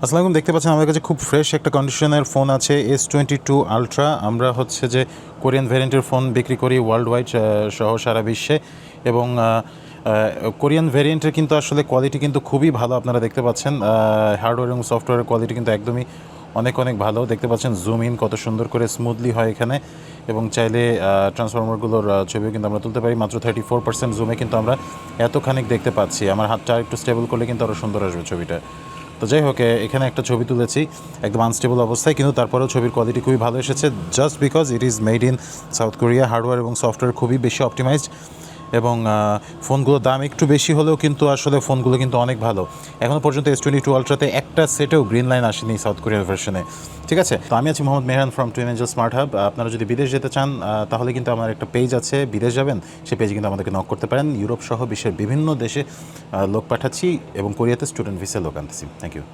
আসসালামু আলাইকুম। দেখতে পাচ্ছেন আমাদের কাছে খুব ফ্রেশ একটা কন্ডিশনের ফোন আছে S22 আলট্রা। আমরা হচ্ছে যে কোরিয়ান ভ্যারিয়েন্টের ফোন বিক্রি করি ওয়ার্ল্ড ওয়াইড সহ সারা বিশ্বে, এবং কোরিয়ান ভ্যারিয়েন্টের কিন্তু আসলে কোয়ালিটি কিন্তু খুবই ভালো। আপনারা দেখতে পাচ্ছেন হার্ডওয়্যার এবং সফটওয়্যারের কোয়ালিটি কিন্তু একদমই অনেক অনেক ভালো। দেখতে পাচ্ছেন জুম ইন কত সুন্দর করে স্মুথলি হয় এখানে, এবং চাইলে ট্রান্সফরমারগুলোর ছবিও কিন্তু আমরা তুলতে পারি। মাত্র 34% জুমে কিন্তু আমরা এতখানিক দেখতে পাচ্ছি। আমার হাতটা একটু স্টেবল করলে কিন্তু আরও সুন্দর আসবে ছবিটা। তো যাই হোক, এখানে একটা ছবি তুলেছি একদম আনস্টেবল অবস্থায়, কিন্তু তারপরেও ছবির কোয়ালিটি খুবই ভালো এসেছে, just because it is made in south Korea. Hardware এবং সফটওয়্যার খুবই বেশি অপটিমাইজড, এবং ফোনগুলোর দাম একটু বেশি হলেও কিন্তু আসলে ফোনগুলো কিন্তু অনেক ভালো। এখনও পর্যন্ত S22 আলট্রাতে একটা সেটেও গ্রিন লাইন আসেনি সাউথ কোরিয়ার ভার্সনে। ঠিক আছে, তো আমি আছি Mohammad Mehran from twin Angel smart hub. আপনারা যদি বিদেশ যেতে চান তাহলে কিন্তু আমার একটা পেজ আছে, বিদেশ যাবেন সেই পেজে কিন্তু আমাদেরকে নক করতে পারেন। ইউরোপ সহ বিশ্বের বিভিন্ন দেশে লোক পাঠাচ্ছি, এবং কোরিয়াতে স্টুডেন্ট ভিসা লোক আনতেছি। Thank you.